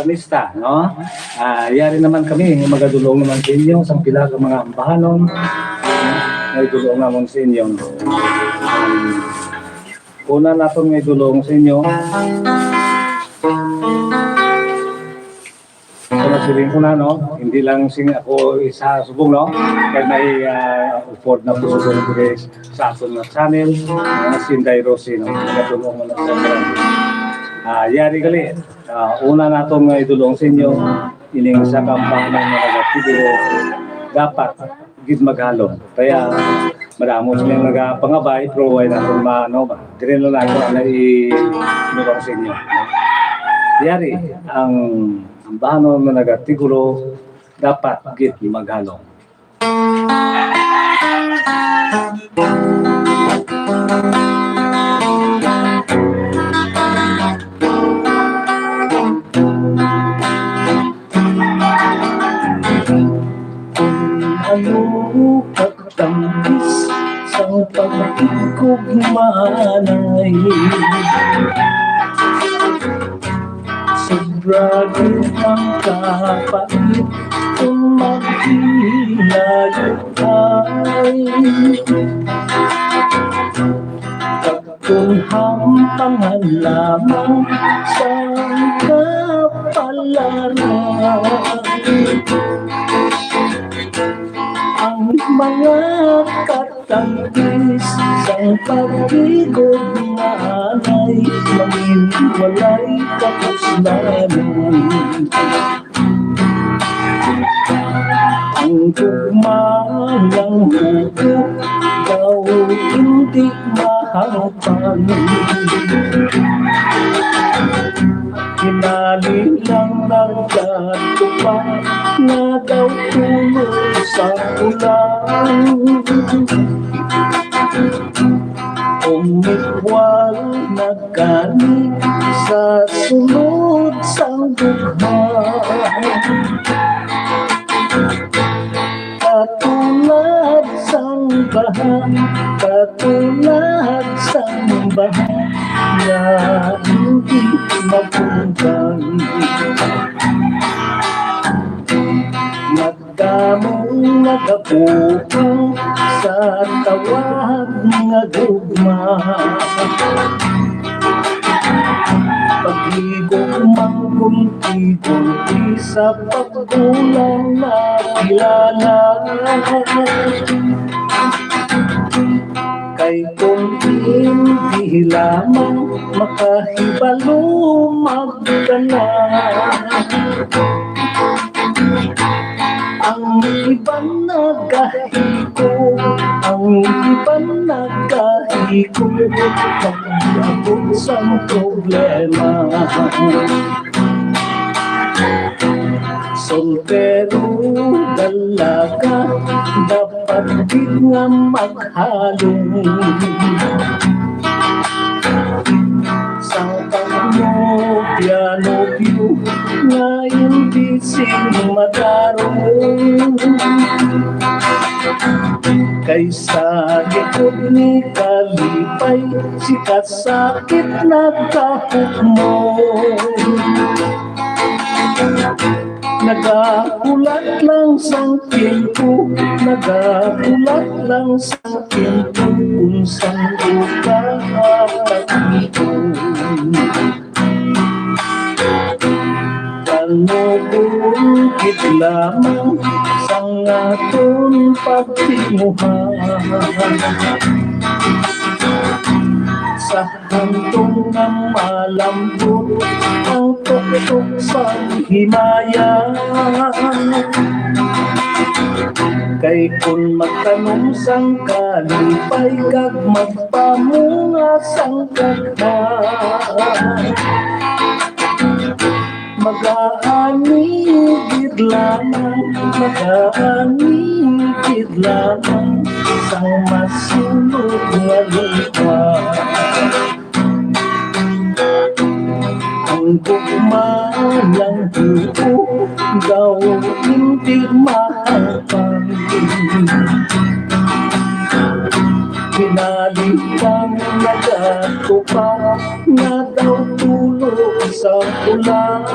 lista, no? Yari naman kami, magadulong naman sa inyo, sa pila ka mga ambahanon, may dulong naman sa inyo. Una natin may dulong sa inyo. Siling ko na, no? Hindi lang sing ako isa subong, no? Kaya may upod na po subong ko sa aton na channel, Sinday Rosie, no? Magadulong mo na sa inyo. Yari gali, una na itong idulong sa inyo, ining sa kampahan ng mga nagatigo, dapat gid maghalong. Kaya maramo silang nagapangabay, pero why na itong ano ba, ganun lang ako na idulong sa inyo. Yari, ang bahanon na nagatiguro, dapat gid maghalong. Ano katambis sa pagkugmanay, sobrang ang kapait kung maghilayo ay pagkunhampangan lamang sa kapalaran. Ang mga katangkis sa pag-igod nanay, maghiwalay tapos namin. Ang tugmangang hugot daw hindi mahangpan. Hinali lang nagkatupan na daw tulog sa ulan. Umitwal na gani sa sunod sang dughan. Katulad sang baha, katulad sang baha na hindi mapuntan. Magdamong nagapupong sa tawag nga gugma. Pag-igong gulti sa pagkulang na kilala. Kay kung hindi lamang makahibalo magdala. Ang ibang nagahiko, ang ibang nagahiko, pag-abot sa problema. Soltero dalaga, dapat din nga maghalong. Sang pag-nobya-nobyo, nga hindi madarong. Kaysa likod ni kalipay, sikat sakit na kahukmo. Nagakulat lang sang tiempo, nagakulat lang sang tiempo, kung sang ukakakito. Kanugungkit lamang sang aton pagtimuhan. Sa hantong nga malambot ang tuktok sa himaya. Kay kung magtanong sang kalipay, kag magpamunga sang kaghan. Mag-aanigid lamang, mag-aanigid lamang sang masunod nga lupa. Ang gugmalang buo daw hindi mahangpan. Pinalitan na gato pa na daw tulad sulok sa ulan.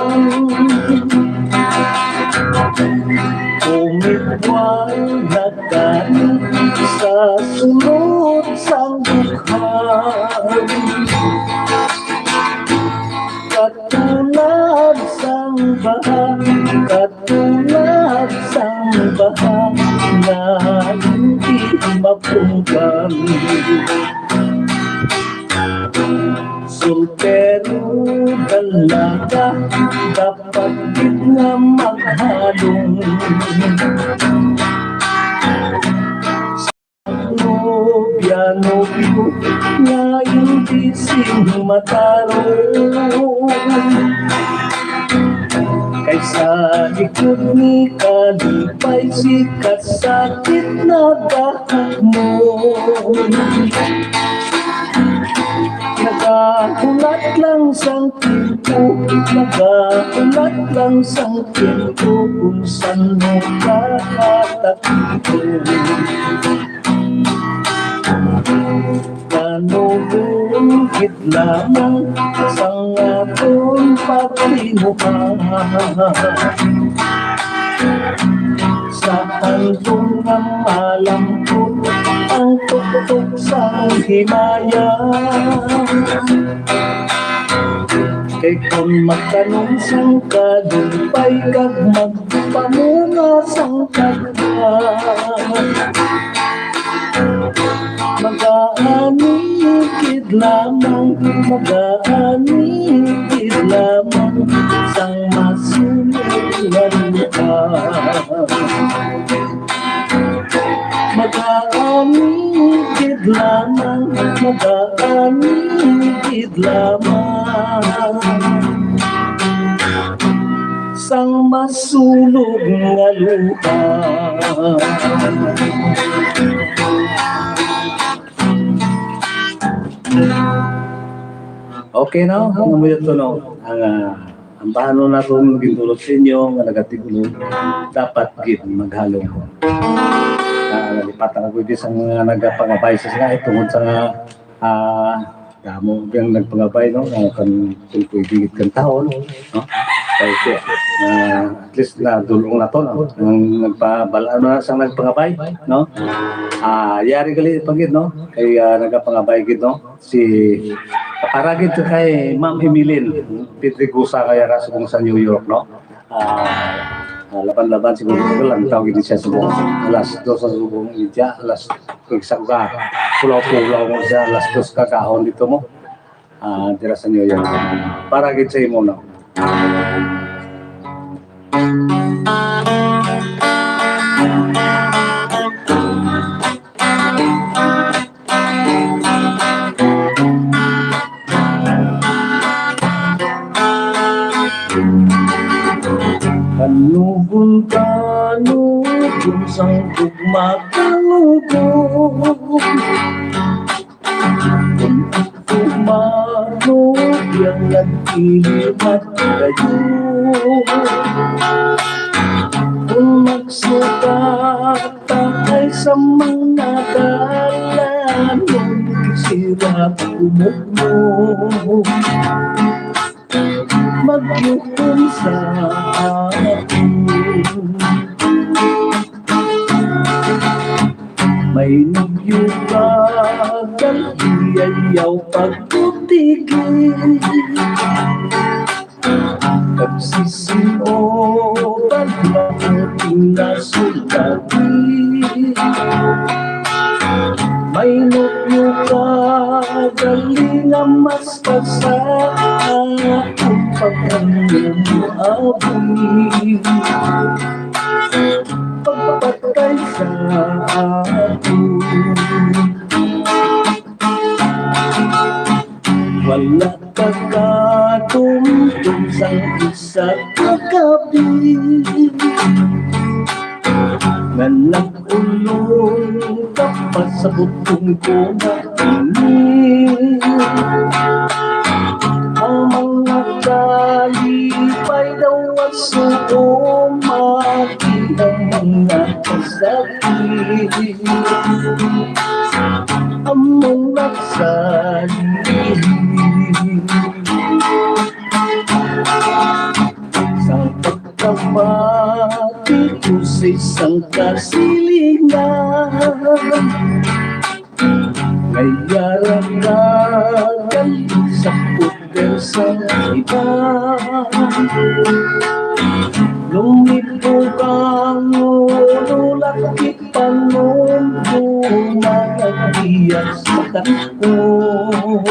Umitwang na kanin sa sulot sang bukhan. Katulad sang baha, katulad sang baha na hindi mapungkan. Soltero dalaga, dapat din nga maghalong. Nobya, nobyo, nga hindi sinumatarong. Kaysa likod ni kalipay, sikat sakit na dahak mo. Nagaulat lang sang tiempo, nagaulat lang sang tiempo, kung saan mo kakatakito. Kanulungkit lamang sang atong pagtinuhan. Sa handong nga malambot ang tuktok sa himaya. Kay kung magtanong sang kadumpay, kag magpamunga sang kagka, mag-aanikid lamang, mag-aanikid lamang sang masunuran ka. Mag-aanikid lamang, mag-aanikid lamang sang masulog nga luha. Okay no? Ano ito no? Ang paano na itong gintulot sa inyo, nga nagatigulo, dapat gid maghalong. Nalipatan ako din sa mga nagpangabay sa sila, tungod sa damo yung nagpangabay, no? Kung pwede kang taon, no? Kaya at least na dulong na to, no? Nang nagpabalaan na sa nagpangabay, no? Yari gali pagid, no? Kaya nagpangabay gid, no? Si paragid kay Ma'am Emilyn Pedregosa kaya raso kung sa New York, no? Laban-laban siguro ko lang tawag din siya sa alas 2 sa subong India, alas isang ka pulau-pulau mo siya, alas 2 ka kahon dito mo dira sa New York. Paragid sa imo, no? Kanubon kanubon sang tugma kanubon, kung tumanod yang nagkilimat kayo. Kung magsukata ay sa mga dalanong sirap umugmo, magyukon sa atin. May nagyugagal, iyayaw pagputigil, kagsisinoban na ating nasulati. May nagyugagal, nga mas kasaan ang pagkanyang abuin, pagpatay sa atin. Wala kagatuntong sang isa't kagabi, nga nag-ulong ka pa sa butong ko na ini. Ang mga kalipay daw at sumati ang mga kasakit, among nagsalihim. kabati ko sa isang kasilingan. Ngayaragagan sa puder sa iba. Lumipog ang ululak ipanon Bumanagiyat sa kanton.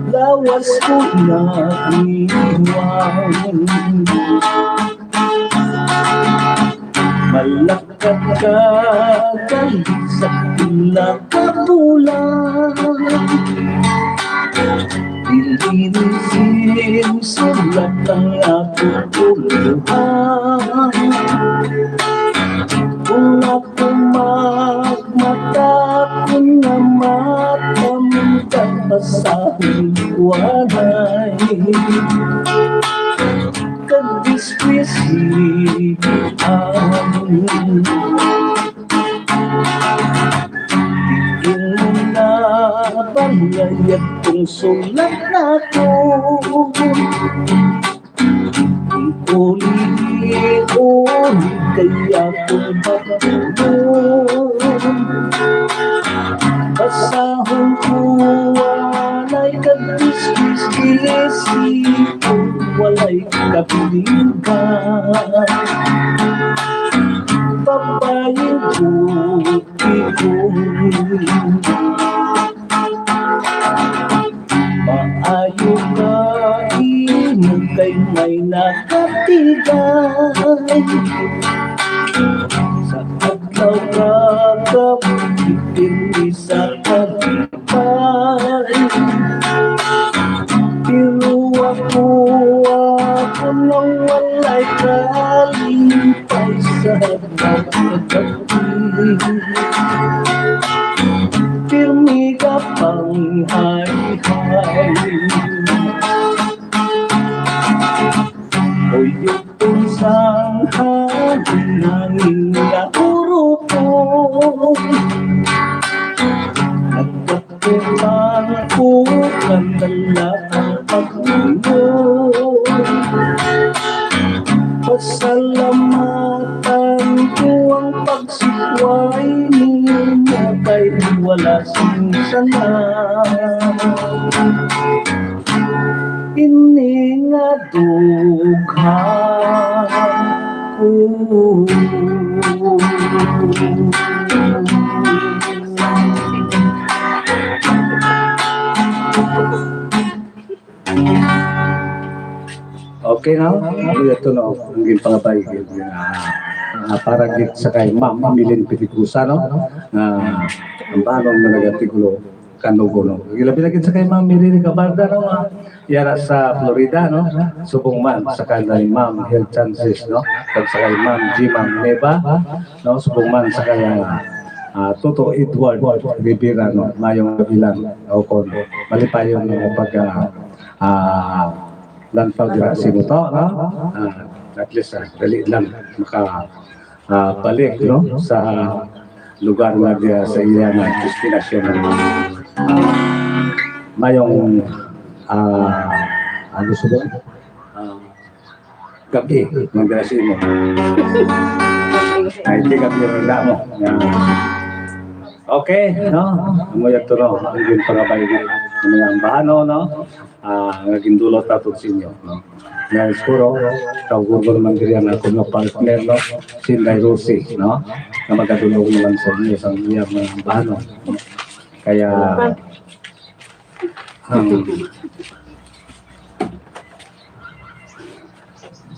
Lawas ko na iwan. Malakad ka galit sa pula kabulan. Ilinisin sulat ang aking tuluhan. Kung ako magmata ko na matamang kapasahing walay. Kadiskwisihan Tingin mo na banayat kong sulat na ko. Uli-uli kaya kong patulong. Basahon ko walay kadiskwisi kung walay kabiligan. Babae bukikong maayo ka imong kay may nakatigay. Sa adlaw kakap ipindi sa kalipay. Pero ako nang walay kalipay sa nagkagabi. Pirmi ka pang hay-hay. O yung sang hangin na urupong. Nagkatulang ko kandala ang pag-inom. Pasalamatan ko ang pagsikway ninyo kay wala sinsanan. Iningadughan ko. Okay na? Ito na, ang ginpangabay. Para git sa kay Ma'am Milin Pitikusa, no? Ang banong managatigulo kanugo, no? Ilabi lagi sa kay Ma'am Milin Cabarda, no? Yara sa Florida, no? Subong man sa kay Ma'am Health Chances, no? Kag sa kay Ma'am Jimang Neva, no? Subong man sa kay Toto Edward Rivera, no? Mayong kabilang o kon malipayon ng pag lantaw dira si Muto, no? At least dali lang balik, no? Sa lugar na diya sa iyang destinasyon. Mayong ano subo? Gabi ng grasya mo. Ay, tingap yung randa mo. Okay, no? Amoy ito, no? Ang yung pangabay na ang bahano, no? Naging dulot natin sa inyo, no? Na siguro, kagugol naman din yan ako na partner, no? Sinday Rosie, no? Na magkadulong naman sa inyo sa iyang bahano. Kaya,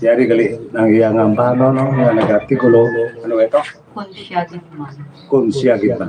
yari gali ng iyang bahano, no? Nga nag-artikulo, ano ito? Konsyagit man. Konsyagit man.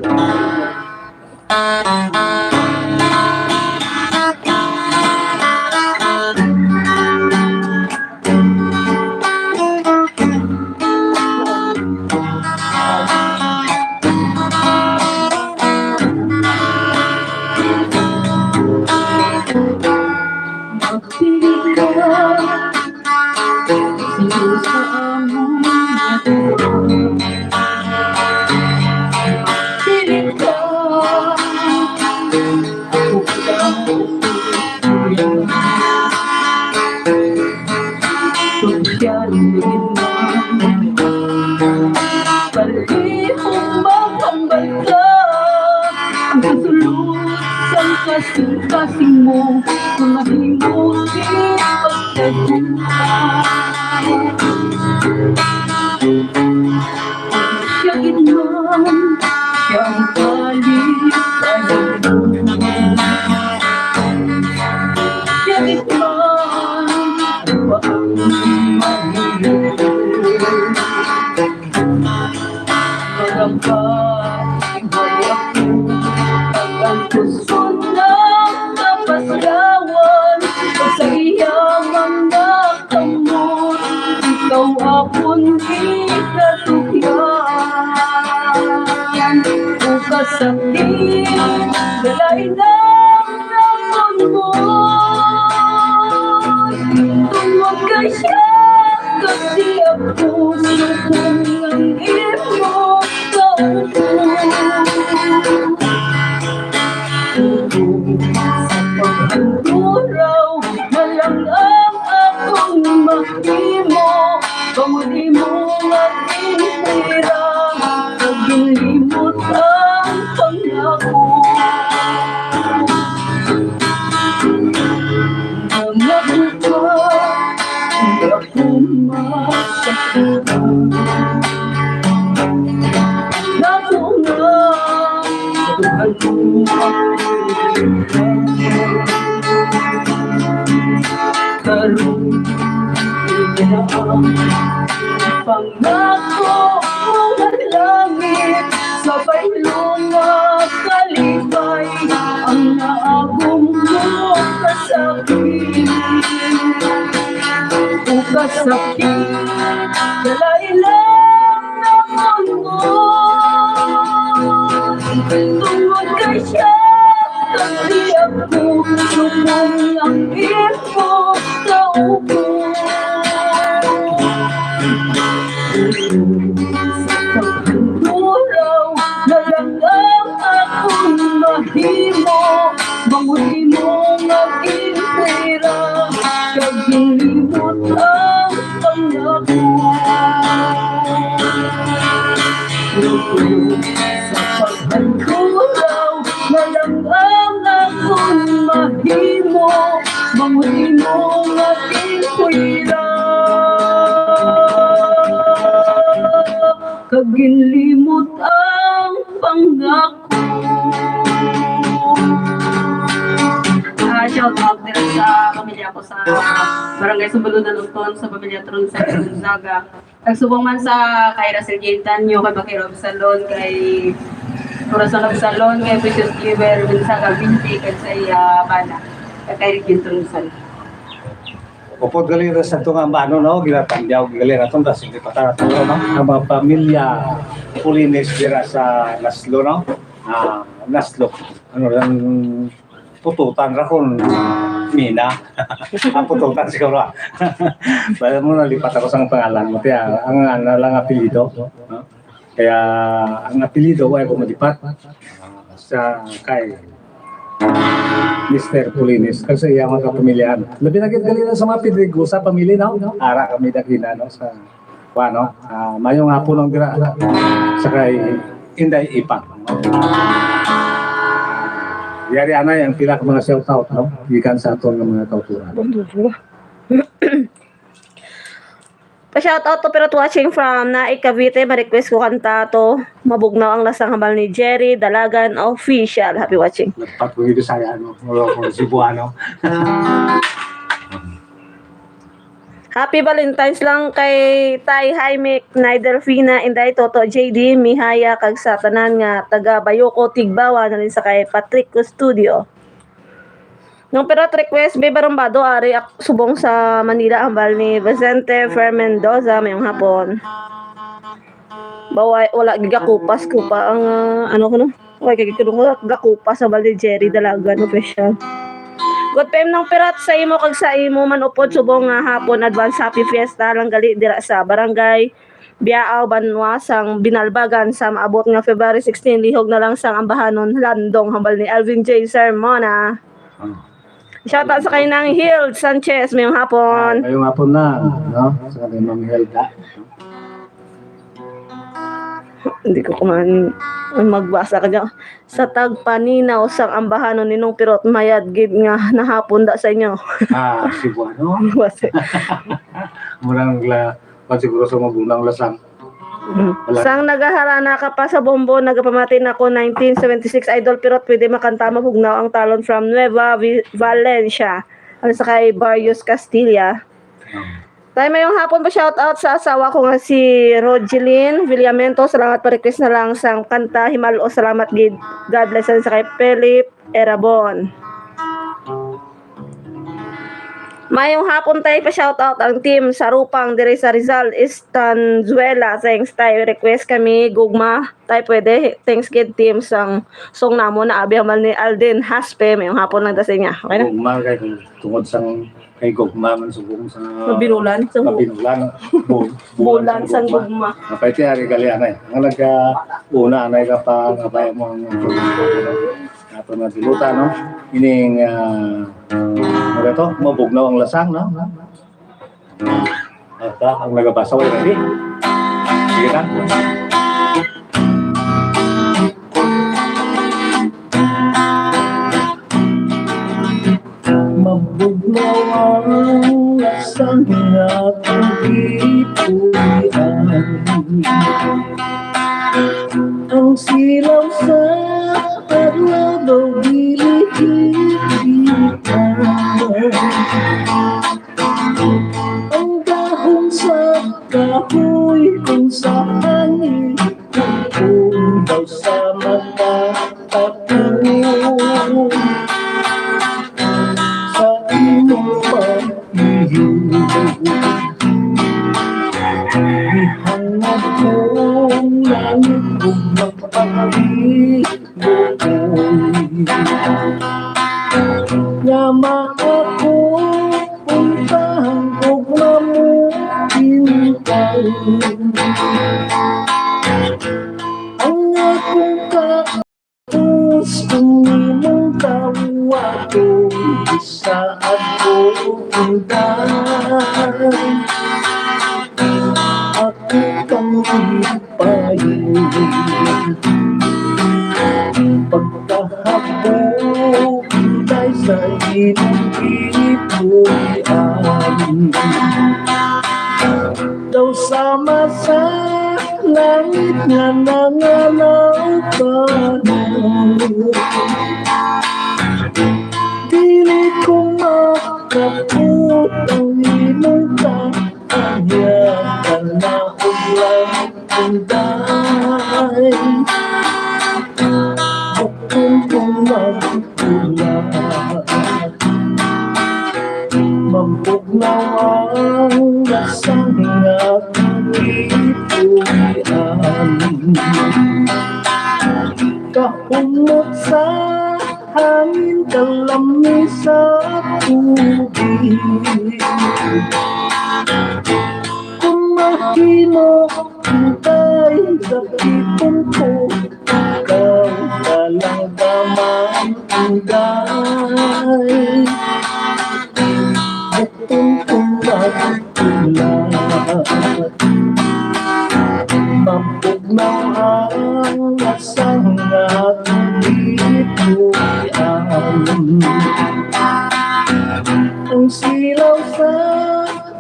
Yakit man siyang balikan Yakit man ba ang mahirap Magambay ako At ang puso ng kapasgawan Sa iyamang nakamot Ikaw akong ikatukyan Ukasakit Galay ng ramon mo Tungwag ka siya Kasi ang puso kong ang imo kaupo Sa pagkanturaw Malang ang akong mahimo Pamuli mo aking hirap Paglimot ang pangako Nangako ka Hindi ako masaktan Nako nga Tuhan mo Karong pangako mga langit Sabay lunga kalipay Ang naagong mo kasakit O kasakit Dalailang naman mo Tungod kay siya Kasi ako sumong ang imo kaupo Sa pagkanturaw Nalangang akong mahimo Manguli mo aking pera Kagilimot ang pangako Sa pagkanturaw Nalangang akong mahimo Manguli mo aking pera Kaginlimot ang pangako. Shout out din sa pamilya ko sa Barangay Sumbalunan Uston, sa pamilya Tron sa Gonzaga. Nagsubong man sa kay Russell Gaintanyo, kay Bakir Salon, kay Corazon Salon, kay Precious Giver, Gonzaga Binti, kay sa Bana, kay Regine Tronsan. Upod galera sa itong ano, no? Ginatandyaw, galera itong das, hindi patarato, no? Ang mga pamilya Pulines dira sa Naslo, no? Naslo. Ano lang, pututan ra kung Mina. Ang pututan siguro. Bala mo nalipat ako sa pangalan mo. Kaya ang ano lang apelido. No? Kaya ang apelido ay ko malipat sa kay Mr. Pulines kasi yung mga kapamilyahan. Labi na galina sa mga Pedrigo sa pamilya, no? Ara kami dagina, no? Sa ano, mayong hapon ng gira sa kay Inday Ipak. Yari ana yung pila ka mga shout-out, no? Gikan sa atong mga kauturan. Pa-shoutout to pero watching from Naik Cavite, ma-request ko kanta to Mabugnaw ang lasang hambal ni Jerry Dalagan Official. Happy watching. Nagpat ko ito sa ano, mga Cebuano. Happy Valentine's lang kay Tay Jaime Naidelfina Inday Toto JD Mihaya kag sa tanan nga taga Bayoko Tigbawa na rin sa kay Patrick Studio. Nung pirot request, Bebe Rombado, ari subong sa Manila, hambal ni Vicente Fermendoza, mayong hapon. Baway, wala gigakupas ko pa ang, ano ko no? Wala gigakupas sa hambal ni Jerry Dalagan, official. Good PM ng pirat sa imo, kag sa imo, manupod subong nga hapon, advance happy fiesta, lang gali dira sa barangay Biao, Banwasang, Binalbagan, sa maabot nga February 16, lihog na lang sang ambahanon, Landong, hambal ni Alvin J. Sermona. Shoutout sa kay nang Hild Sanchez, mayong hapon. Ngayong hapon na, no? Sa kay Ma'am Hilda. Hindi ko kuman Magbasa ka dyan. Sa tagpaninaw sang ambahanon ninong pirot mayad gid nga nahapon da sa inyo. Cebuano. Base. Murang siguro sa magunang lasang. Sang nagaharana ka pa sa bombo, nagapamatin ako 1976 idol pirot pwede makanta mabugnaw ang talon from Nueva Valencia. Ano sa kay Barrios Castilla. Tayo mayong hapon pa shout out sa asawa ko nga si Rogeline Villamento. Salamat pa request na lang sang kanta Himalo. Salamat gid. God bless sa kay Philip Erabon. Mayong hapon tayo pa shout out ang team sa Rupang dire sa Rizal Estanzuela. Thanks tayo request kami gugma. Tayo pwede. Thanks gid team sang song namo na abi hamal ni Alden Haspe. Mayong hapon lang dasa niya. Okay na? Gugma kay tungod sang kay gugma man subong sa Mabinulan sa mabinulan. bulan sang gugma. Napaiti ari gali anay. Ang una anay ka pa ngabay mo ang ato na diluta no. Ining ano to mabugnaw ang lasang no. Ata ang nagabasa way ready. Sige na. Mabugnaw ang lasang atong ipuyan. Ang silaw sa adlaw gilihitan. Ang dahon sa kahoy kung sa hangin, kung daw sa mata ako. Sa imong pag-ihing ihangad kong langit kung magpapaligoy. Nyama ako puntahan kong mamutintay. Ang akong kapos kung imong tawa ko sa ako puntahan. Ako kang ipayin pagkahabog tayo sa imong ipuyan. Daw sama sa langit nga nanganaw ka na. Dili ko makaput ang imong kaanyakan na ulang unday. Bukong kong magpulat, mabugnaw ang lasang atong ipuyan. Kahumot sa hangin, kalami sa tubig. Kung mahimo hintay sa tipon ko, ikaw talang damang unday. Bukong kong magpulat, mabugnaw ang lasang atong ipuyan. Ang silaw sa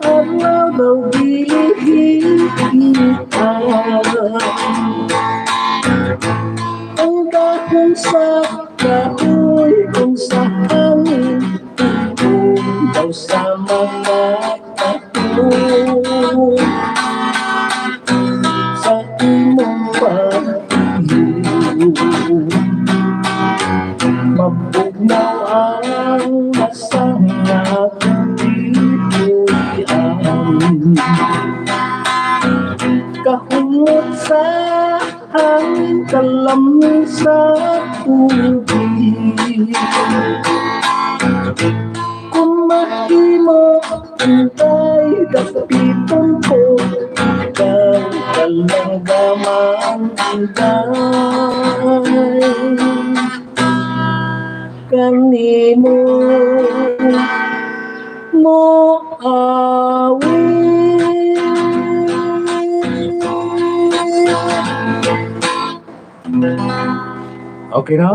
adlaw daw gilihitan. Ang dahon sa kahoy kung sa hangin, kung daw sa mga tato. Sa imong pag-ihing mabugnaw ang lasang atong ipuyan. Kahumot sa hangin, kalami sa tubig. Kung mahimo antay dapiton ko, ikaw talang damang unday. Kanimo mo awit. Okay na?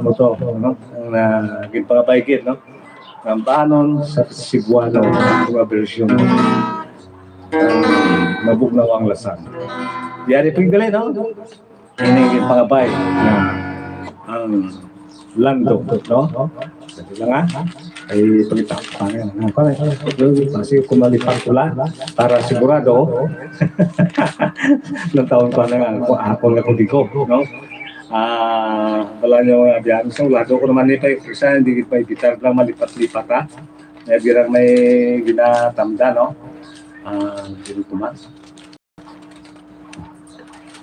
Ano to? Ano? Ang naging pangapaigit, no? Ang banon sa Cebuano, mga version. Mabugnaw ang lasan. Yari po yung gali, no? Iniging pangabay na ang lando, no? Sabi lang nga, ay palitan pa nga. Kasi kumalipan ko lang para sigurado ng taon pa na nga ako na ko, no? Wala niyo mga biyan. So, lado ko naman nito isa, hindi pa ibitar lang malipat-lipat ha. May birang may ginatamda, no? Hindi ko man.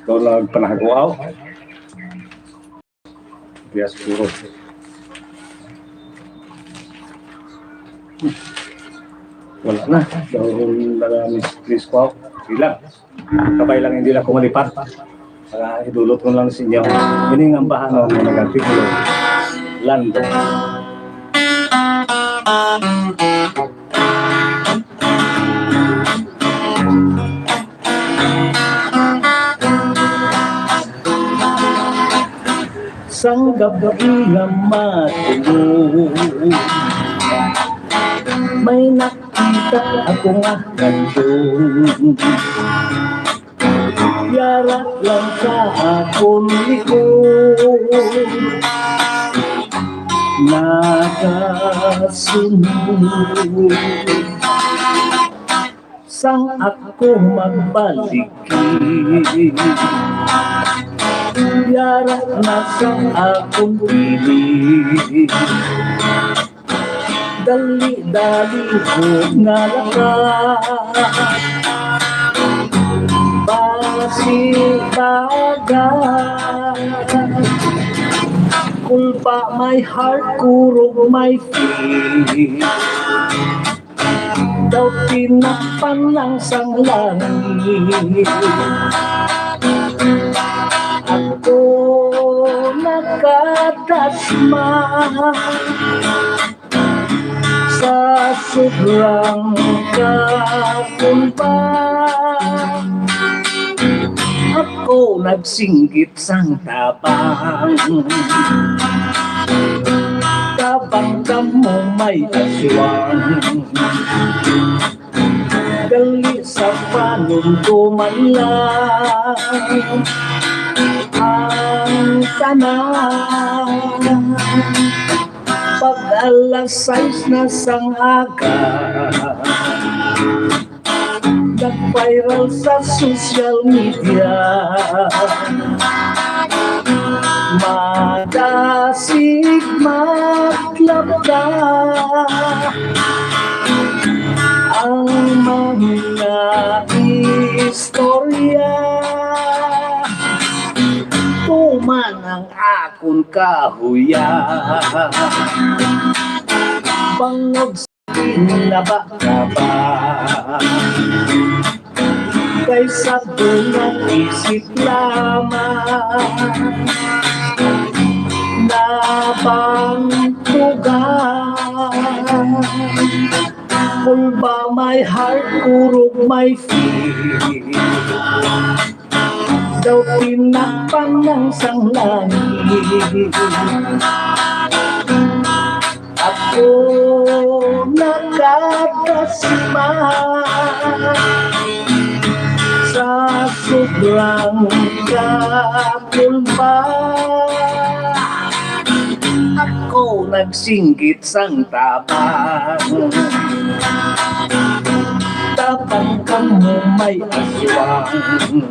Ito lang panagawaw. Bias puro. Wala na. Dahil nag-miss ko. Sila. Kabay lang hindi lang kumalipat. Idulot ko lang sa inyo. Ini ang bahanon ng nag-artikulo. Lando. Sang gabi nga matulog, may nakita ako nga gandong. Yara lang sa akong likod, nakasunod. Sang ako magbalik, yara na sa akong piling. Dali-dali ko nga lakas, basibagat. Kulpa my heart, kurog my feet. Daw tinakpan ng sanglangit. Ako nakadasma sa sobrang kakumpa. Ako nagsinggit sang tapang, tabang mo may aswang. Dali sa panuntuman lang ang tanan. Pag alas 6 na sang aga, nag-viral sa social media. Madasig maglabda ang mga istorya. Tuman ang akon kahuya, bangod sa pinabakaba. Kaysa doon isip lamang, nabangtugan. Kulba my heart, kurog my feet. Daw tinakpan ng sanglangit. Ako nakadasma sa sobrang kakulpa. Ako nagsinggit sang tapang, tapang ka mo may aswang.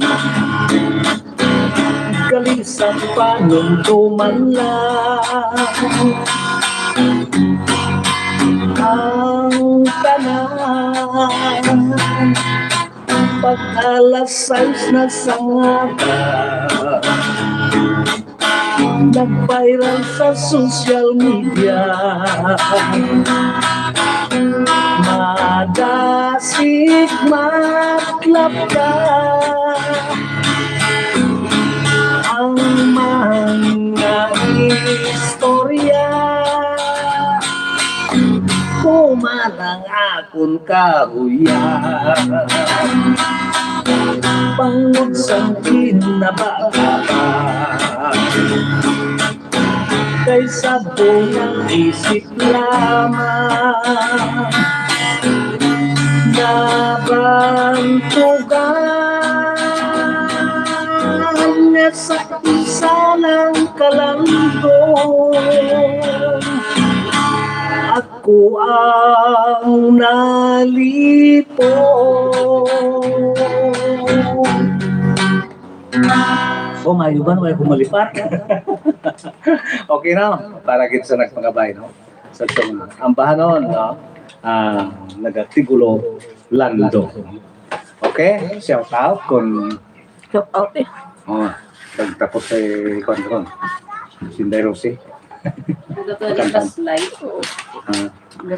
Gali sa panuntuman lang ang tanan. Pag alas 6 na sang aga, nag-viral sa social media. Madasig maglabda ang mga istorya. Kumanang akon kahuya, pangod sang kinabakaba. kay sabong ang isip lamang nabantugan na sa isa ng kalandong. Ako ang nalipo. Oh, mayo ba? May kumalipat. Okay na. Para kita sa nagpangabay, no? Sa tong ambahan noon, no? Nagatigulo Lando. Okay? Shout out kung Shout out eh. nagtapos sa kontrol. Sinday Rosie.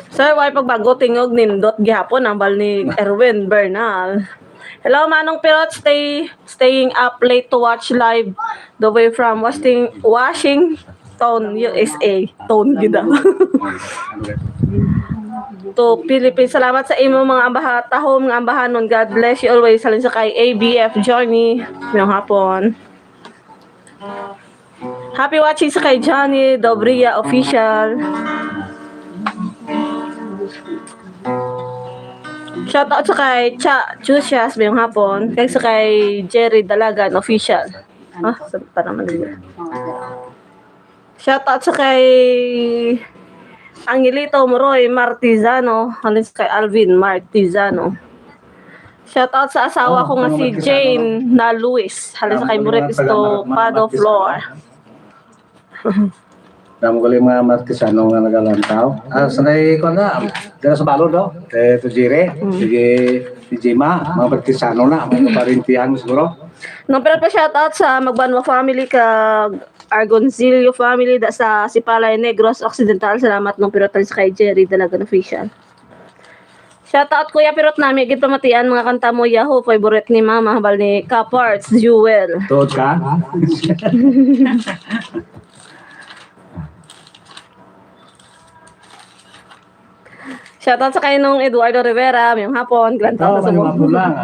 Sir, why pagbago tingog nindot gihapon ang bal ni Erwin Bernal. Hello, Manong Pirot. Staying up late to watch live the way from Washington, USA. Tone gida. To Philippines. Salamat sa imo mga ambahatahom, mga ambahanon. God bless you always. Salin sa kay ABF Johnny. Ngayong hapon. Happy watching sa kay Johnny Dobria Official. Shoutout sa kay Cha Chusias ngayong hapon. Kay sa kay Jerry Dalagan Official. Santa naman din. Shoutout sa kay Angelito Moroy Martizano. Halin sa kay Alvin Martizano. Shoutout sa asawa ko nga si Jane na Luis. Halin sa kay Muretisto Pado Flor. Damo ko yung mga martisano nga nagalantaw. Sanay ko na. Dala sa balo, no? Ito Jire. Si Jima. Mga martisano na. Mga kaparintihan siguro. Nung pero pa shoutout sa Magbanwa family kag Argoncillo family da sa Sipalay Negros Occidental. Salamat nung pirotan sa kay Jerry Dalagan Official. Shoutout Kuya Pirot namin gid pamatian mga kanta mo Yahoo favorite ni Mama habal ni Kaparts Jewel. Tuod ka? Shoutout sa kay nung Eduardo Rivera ngayong hapon. Glantaw na sa mga lang.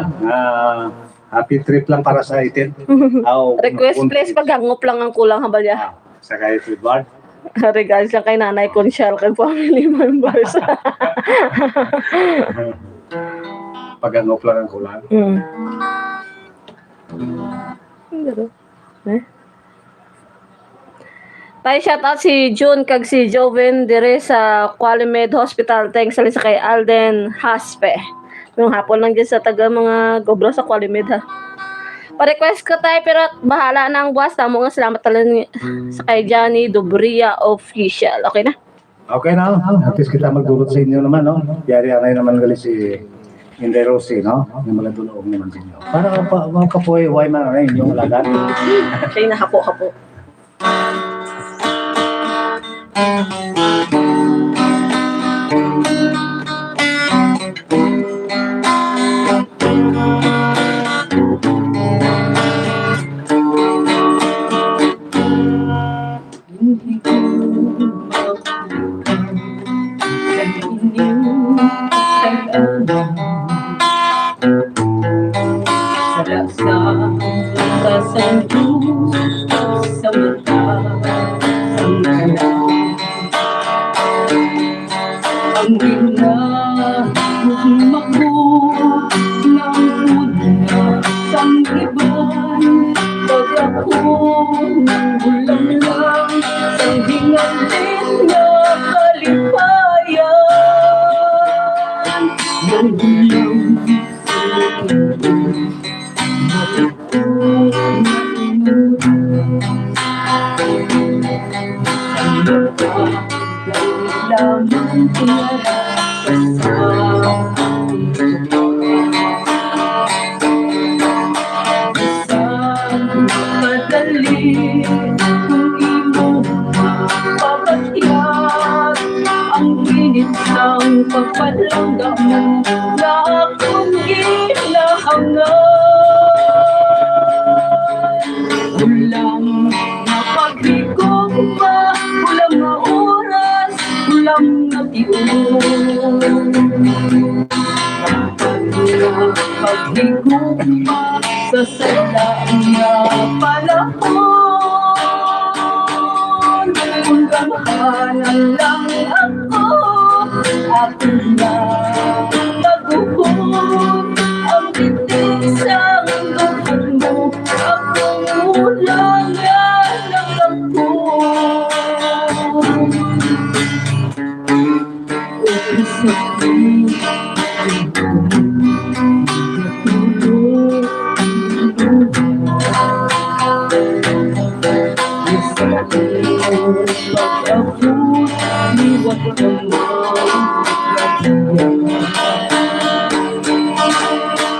Happy trip lang para sa itin. Request please paghangop lang ang kulang habal niya. Sa kay Edward. Regards lang kay Nanay Conchal kay family members. Paghangop lang ang kulang. Tayo shoutout si June kag si Joven dire sa Qualimed Hospital. Thanks sa kay Alden Haspe. Yung hapon lang dyan sa taga mga gobro sa Qualimed ha. Pa-request ko tayo pero bahala na ang buwas. Tamo nga salamat talaga sa kay Johnny Dobria Official. Okay na? Okay na. At least kita magdulot sa inyo naman, no? Yari anay naman gali si Inday Rosie, no? Yung mga duloog naman sa inyo. Para mga kapoy, why man na inyong lagat? Siya yung nahapo-hapo. Sa salang na panahon, hanggang lang ako. Ako na naguhod ang titig sa duhan mo. Ako lang lang ako.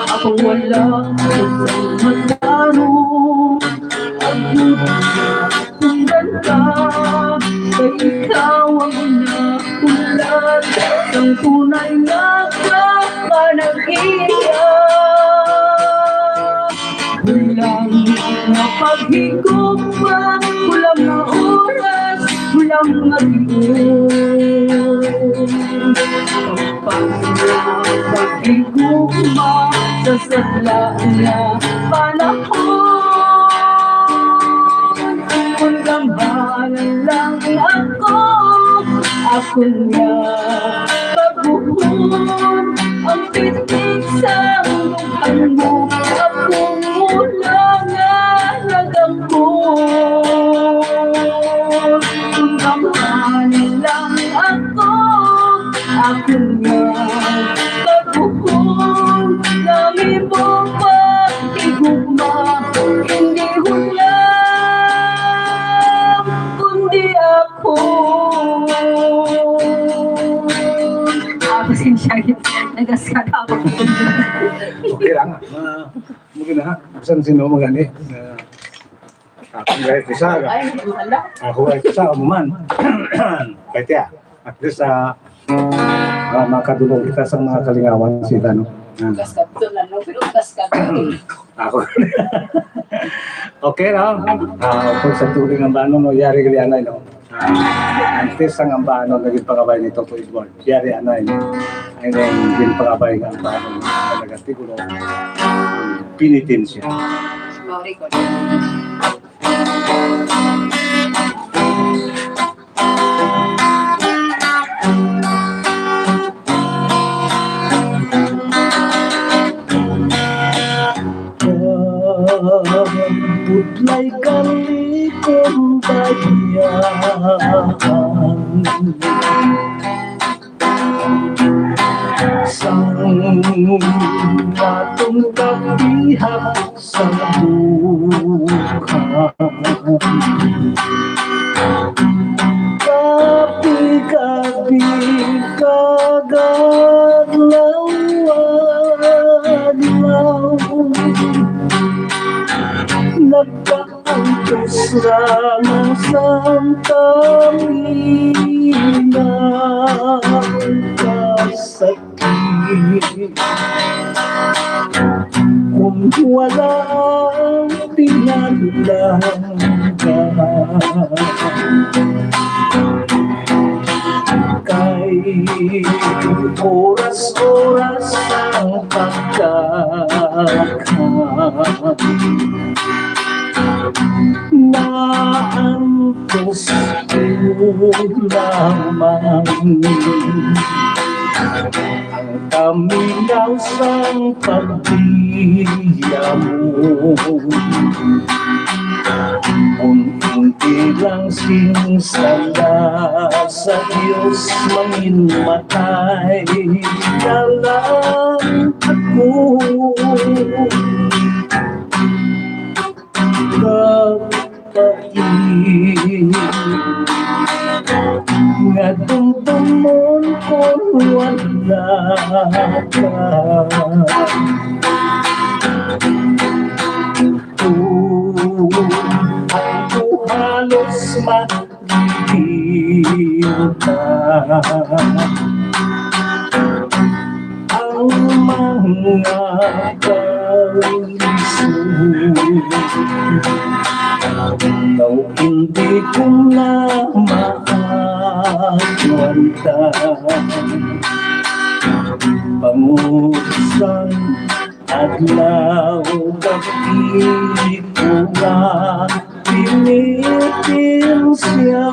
Ako wala sa maglaro. Sundan ka, kay ikaw ang nakulat ng tunay na kapanagiya. Walang napag-higop pa, walang na oras, walang nag-iyon. Kapag napag-higop pa sa sadla na panahon, hanggang bahalan lang ako. Ako nga pagbuhon ang titig sa mukhaan mo. Ako mula nga nagampon. Hanggang bahalan lang ako. Ako nga pagbuhon ng ibang pag-igugma. Hindi hulang kundi ako. Pasensya, nagaskada ako. Okay lang. Mungkin na. Saan sino magani? Ako ay isa. Ay, wala. Ako ay isa umuman. Kaya tiya. At least makadulong kita sa mga kalingawan sila, no? Kaskadto na, no? Pero kaskadto. Ako. Okay, no? Kung sa turing ang bano, no? Yari gali anay, no? Antes ang ambano naging pangabay nito po ibon. Yari anay, no? Ay naging pangabay ng ambano. Nagati ko, no? Pinitin siya. Sorry ko. Putlay kali kong bayan sang atong kapihak sa buhay. Kapi-kapi kagadlaw-adlaw nagkaantos ramang santang inang kasakit. Kung wala ang pinagdanggan kay oras-oras ang pagkakan naantos ko lamang ang kaminaw sang pagdiya mo. Unti lang sinsala sa Diyos manginmatay na lang ako. Kapait nga tumtumon kung wala ka. Ako halos magdita ang mga kaisip. Nang hindi ko na maagwanta pangusan adlaw gabi ko na pinitin siya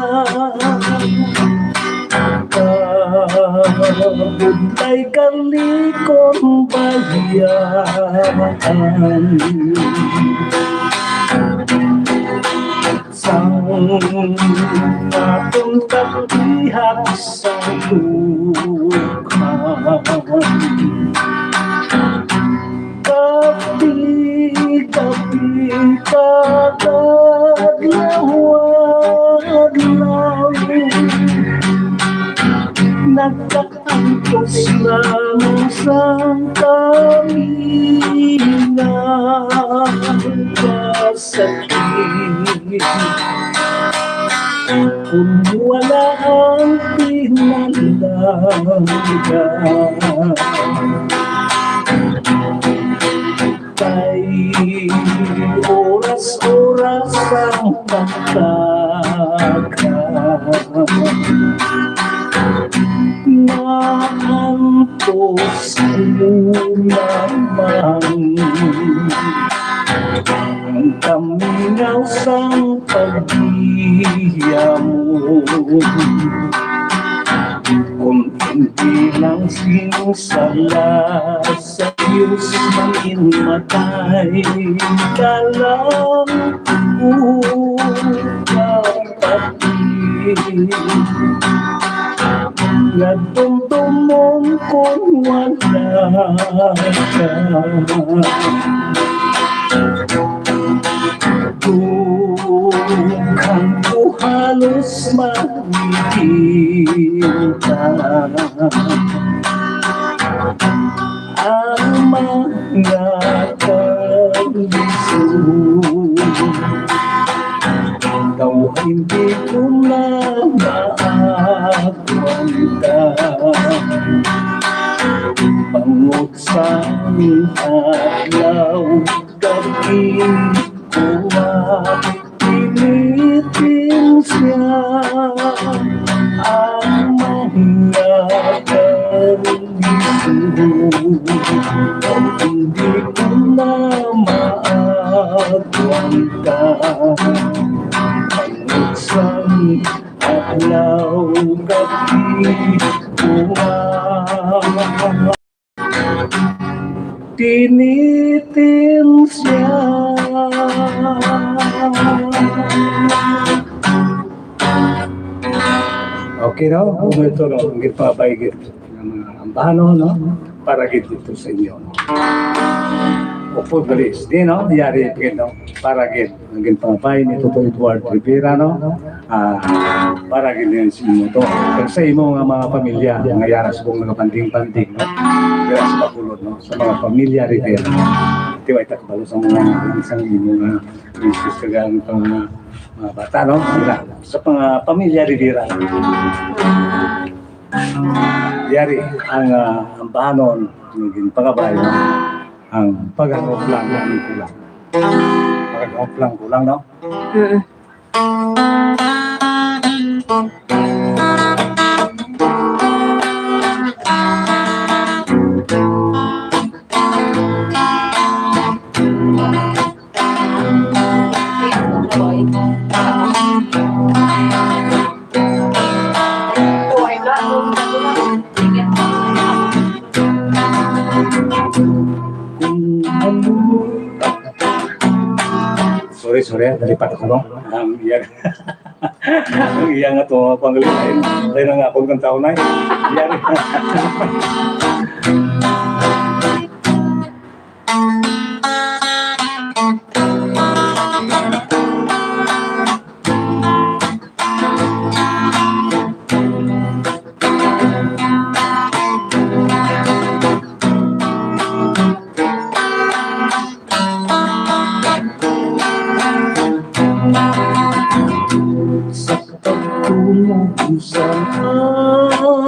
budlay kalikon bayan sang atong katihak sa dukhan kapi kadaglaw nagkaantos lang sa kaminang kasakit kung wala ang pinalaga kay oras-oras ang pagkaka naantos mo naman ang kamingaw sang paghiya mo kung hindi lang sinisala sa Diyos mamatay ka lang kapatid nagtumtumong kung wala ka Tuhan ko halos makikita ang mga kabiso daw hindi ko na maakwanta pangot sa alaw gabi pinitin siya ang mga kabiso ang hindi ko na maakwanta pangutsang alaw gabi tinitin siya Okay no? Kung ito no, ang gipapaigit ng mga ambano no, para gid dito sa inyo no. Upo balis, di no, yari gid no, para gid ang ginpapay ni Tito Edward Rivera no, para gid din sa inyo to. Kaya sa imo nga mga pamilya, nga yaras kong nagapanding-panding no, kaya sa Bacolod no, sa mga pamilya Rivera no. Tiwa itakbalo sa mga isang imo nga business kagang mga bata no, sa mga pamilya Rivera. Yari ang ambahanon ng pagabay no, ang pag-angop lang ng kulang. Pag-angop lang kulang no. Sorry, nalipat ako no. Ang iya nga ito, panggalitain. Tayo na nga akong kang taon na iyan. Isang araw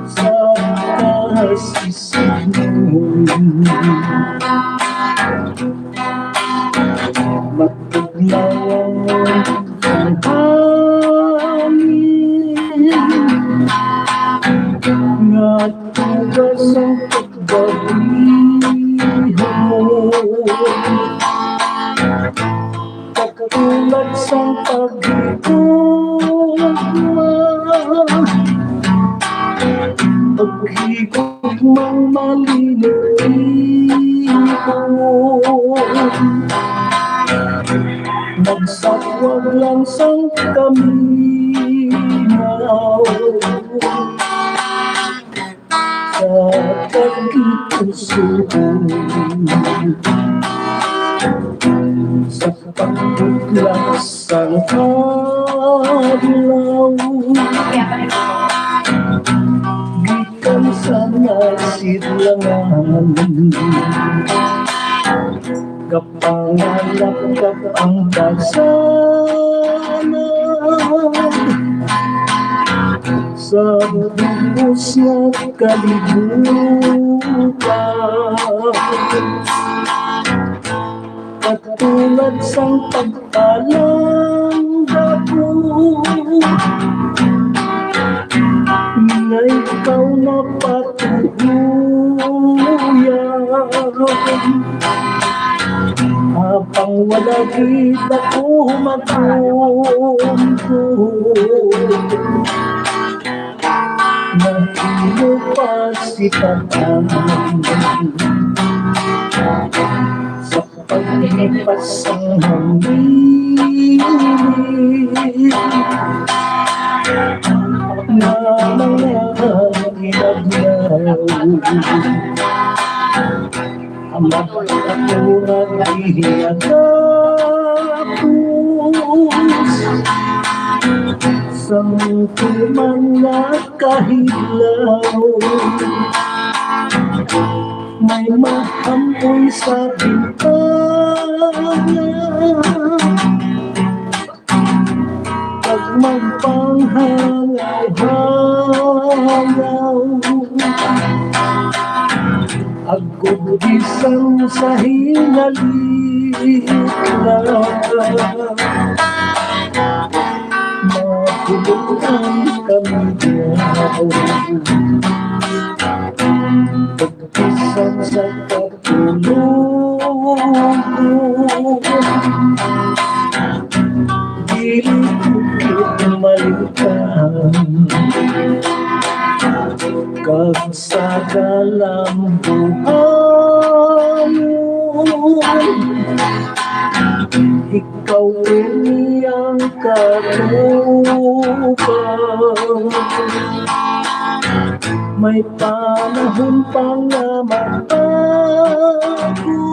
sa kasisimulan matuglaw ang hangin nga tugas ang pagbabihan katulad sa pag-ikot Paghigugmang malilipon, nagsawag lang sang kaminaw sa pag-itusuon, sa pagtutlas sang adlaw. Gikan sa nasidlangan, kapangalap ka ang pagsana sa bubos na kalibutan. Katulad sang pagpalang dako na ikaw na patuloyan, habang wala gid ako magpunto, nahilo pa si Tatang sa paglipas ang hangin na mga ilagyaw. Ang magkaturat ihiyagapos sa mga kahilaw, may mahampoy sa bintana pag magpanghangaw-hangaw. Agod-isang sa hinalit na mahulutan kami diyaw. Pag-isang sa katulog, gilit-bukit malintang, kag sa kalambuhan, ikaw niyang katupang. May panahon pang matago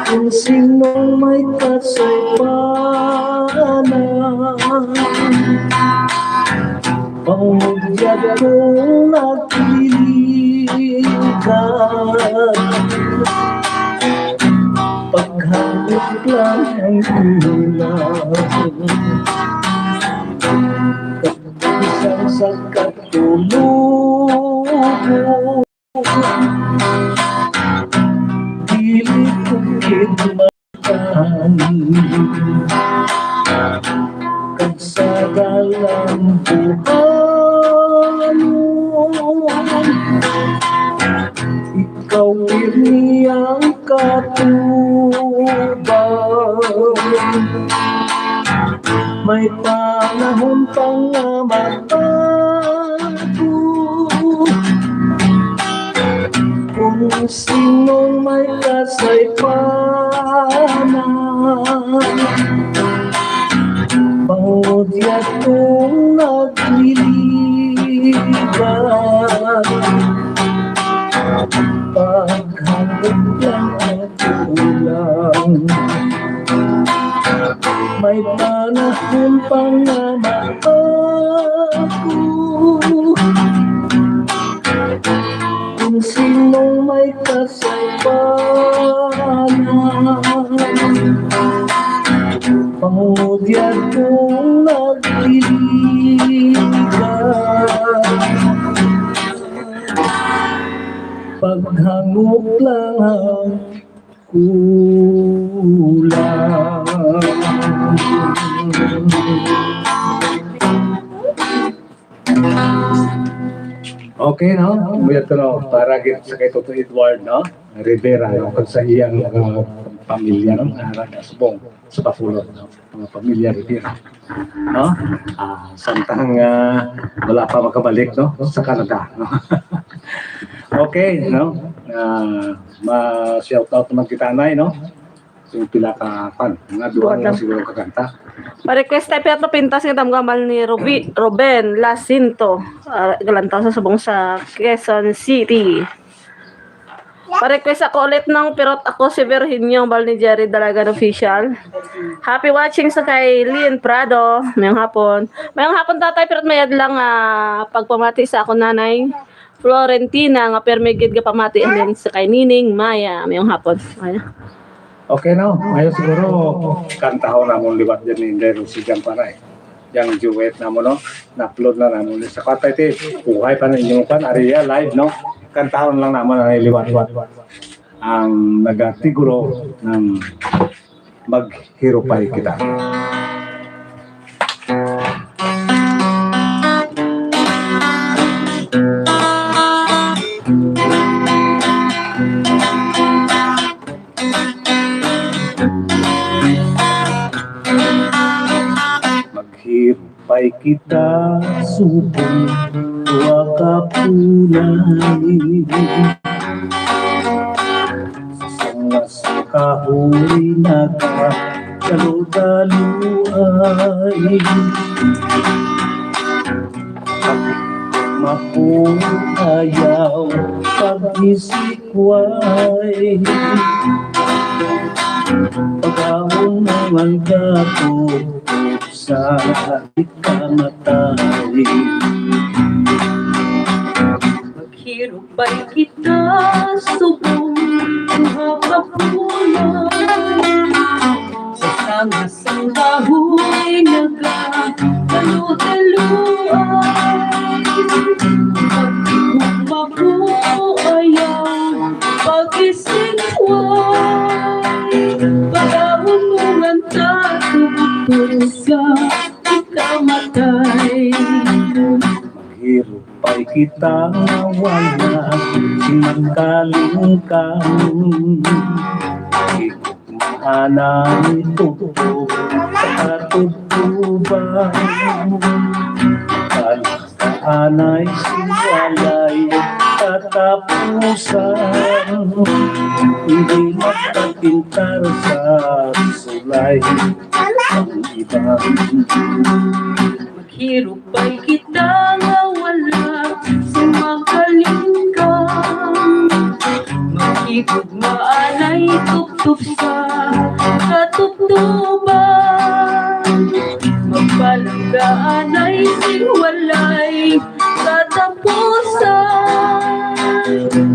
kung sinong may kasaypanan. Pangudyad kong nagpiligan, paghanap lang ang kulang, isang sa katulog, dili kong kinmatan, kag sa kalambuhan, ikaw niyang katubang. May panahon pang matago kung sinong may kasaypanan. Pangudyat kong nagliligan, paghanap lang at kulang, may panahon pang matago kung sinong may kasaypanan. Pangudyat kong nagliligan, paghangup lang ang kulang. Okay, no? Muyat ko, no? Para sa kay Toto Edward, no? Rivera, no? Kung sa iyang pamilya no nga subong sa Bacolod no mga pamilya rin no samtang wala pa makabalik no sa Canada no. Okay no ma-shout out naman kita nay no yung pila ka fan nga duha na siguro kakanta. Pa-request tayo pero pintas nga damgamal ni Ruben Lacinto. Galantaw sa subong sa Quezon City. Pa-request ako ulit ng Pirot Ako si Virginio Bal ni Jerry Dalagan Official. Happy watching sa kay Lynn Prado. Mayong hapon. Mayong hapon tatay Pirot mayad lang pagpamati sa ako nanay Florentina nga permigid ka pamati din sa kay Nining Maya. Mayong hapon. Ayan. Okay no, ngayon siguro kantaho namon liwat dyan ni Indero si Jan Panay. Yang duet namon no, na-upload na namon sa katay ti. Buhay pa na inyong pan, area live no. Kantahon lang namon ang liwat-liwat. Ang nagatiguro ng maghirupay kita. Maghirupay kita subong wakapulay sangas kahoy nagkadaluay mapuhayaw pag-isikway pag-ahon naman gato sa ikamatay. Maghirupay kita subong kapulay sa sangasang kahoy nagkadaludaluay mapuhayaw pag-isikway pag-ahon naman gato sa ikamatay. Maghirupay kita wala sinagkalingkan ikugmaanan tugtog sa katugtuban kalakaanay siwalay katapusan hindi magpapintar sa sulay ang iba. Maghirupay kita nga wala sa makalingkan makikugmaan ay tuptup sa katuptuban magpalanggaan ay siwalay katapusan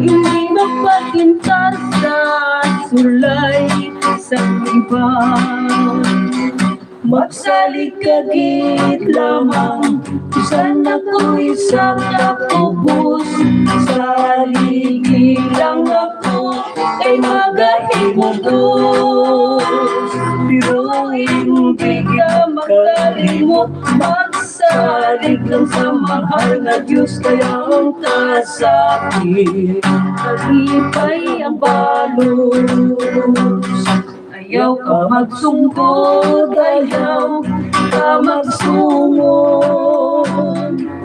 hindi magpatintar sa sulay sa iba. Magsalikagit lamang Saan ako'y sa kapubos Sa haligi lang ako Kay magahimudos Pero hindi ka makalimot Magsalig lang sa mahal na Diyos Kaya ang kasakit Kalipay ang balos Ayaw ka magsungkod, ayaw ka magsungod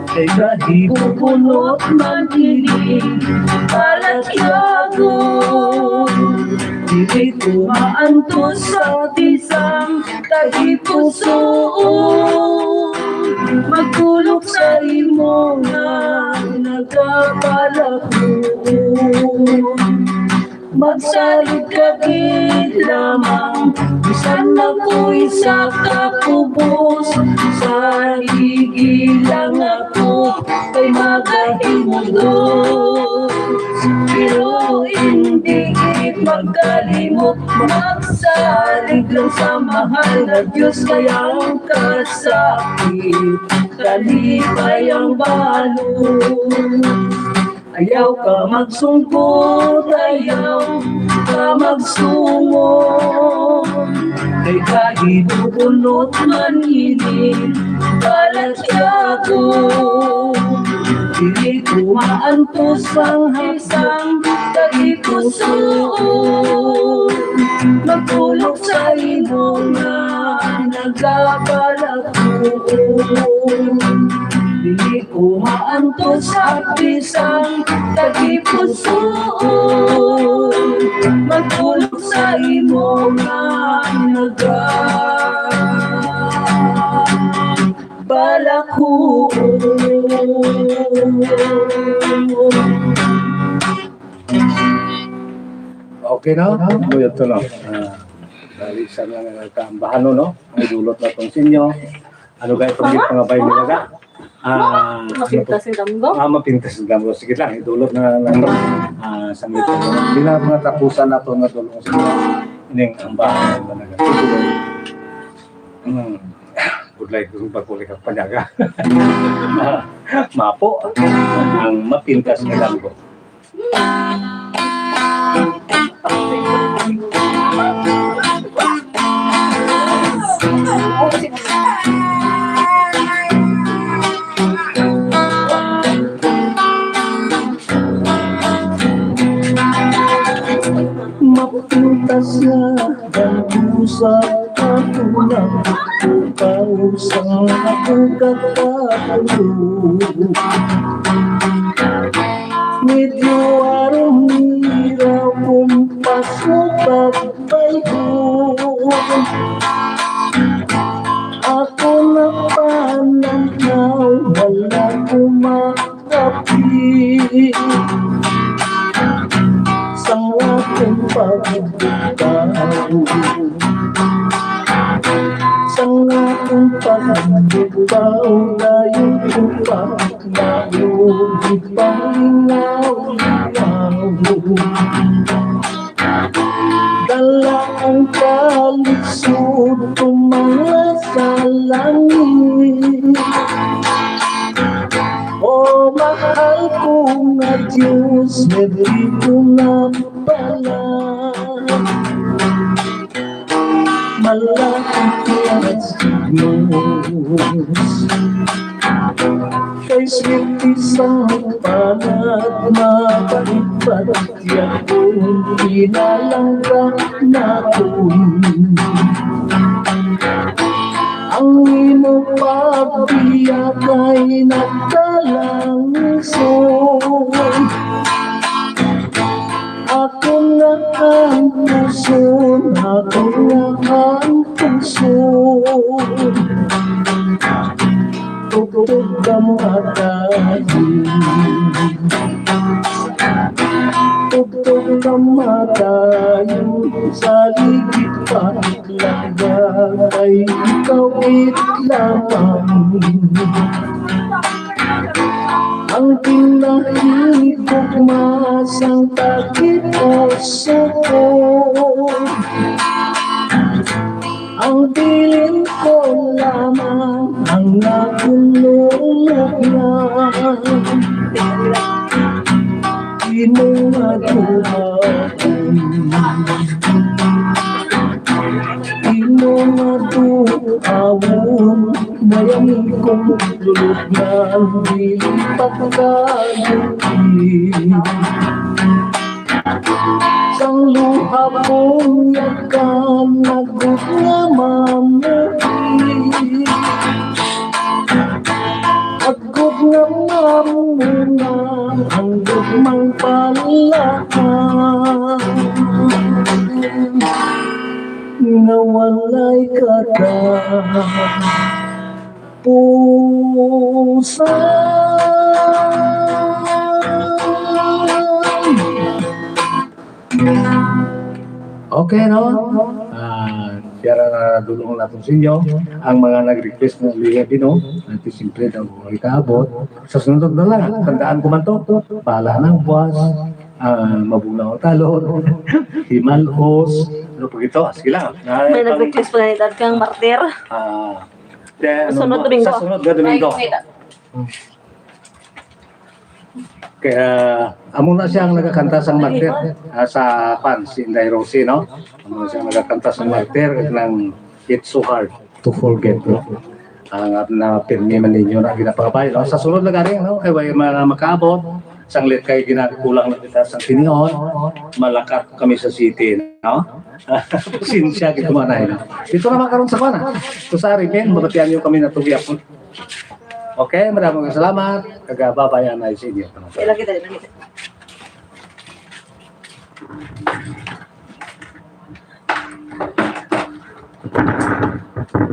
Kay kahit Pupunot man hiling, kalat yagon hindi Maantos sa tisang tagipusoon Magkulok sa imo na nagkapalakuon Magsalikagit lamang Bisan ako'y sa kapubos Sa haligi lang ako Kay magahimudos Pero hindi magkalimot Magsalig lang sa mahal na Diyos Kaya ang kasakit Kalipay ang balos Ayaw ka magsungkot, ayaw ka magsungod Kay kahit bubunot man hiling, balat yago Dili ko maantos ang isang tagipusoon. Magtulog sa imo nga nagabalakuon. Dili ko maantos sa isang tagipusoon. Magtulog sa imo nga nagabalakuon. Okay na? Ano ito no? Dali sa mga kaambahan no? Ang idulot na itong sinyo. Ano ba itong pangabay nila ka? Mapintas yung damgo. Mapintas ang damo. Sige lang, idulot na lang sangit. Hindi na mga tapusan na ito na tulong sa ining ambahan na nagatuloy. Good luck kung pagkulik ang panyaga. Mapo ang mapintas na damo. Mapintas na usap ako na kausap ako kakatulog. Medyo arong hiraw kung pasok ko. Ako na pananaw, wala kumakapi. Sang akong pagbutaw, sang akong pagbutaw, dahil ko pa nauwi pangaw-ngaw. Dala ang kalisod, tumala sa langit. O mahal ko na Diyos, hindi ko na pala malapit na Diyos. Kay sweet isang panat, mapagpatya kong pinalangga na kong ang imo pagbiyak ay nagkalangson. Ako nga ang puso, ako nga ang puso. Tugtog ka matayin, tugtog ka matayin. Sa ligid patlaga ay ikaw lamang. Ang pinahigog masang tagipuso ko, ang bilin ko lamang ang nakulungan. Di mo matuhapon, di mo matuhawon. Mayamin kong lulot na di pagkaguti. Sang luha kong yakan, nagot nga mamuhi. Agot nga mamuna, ang gugmang palahan. Nawalay ka na pusa. Okay, no? Kaya na dulong natin sa inyo ang mga nag-request ng Liga Bino. Natin simple daw kung ikaabot. Sa sunod na lang, tandaan ko man to. Pala ng buwas, mabulang ang talon, himalos, ano po ito? Sige lang. May nag-request pa na edad kang martir. Sunod Domingo. Sa sunod na Domingo. Kaya amo na siyang nagakanta sang martir sa si Inday Rosie, no? Amo na siyang nagakanta sang martir ng It's So Hard to Forget, no? na pirmi man ninyo na ginapakabay. No? Sa sunod na garing, no? Kaya way makaabot, sanglit kayo ginagakulang na kita sa tinihon, malakat kami sa city. No? Sinsya, kitumanay. No? Dito naman karon sa pana. Kusari, men, mabatian nyo kami na tugyapon. Okay, maraming salamat. Kagababayan ay sa inyo. Ilang kita.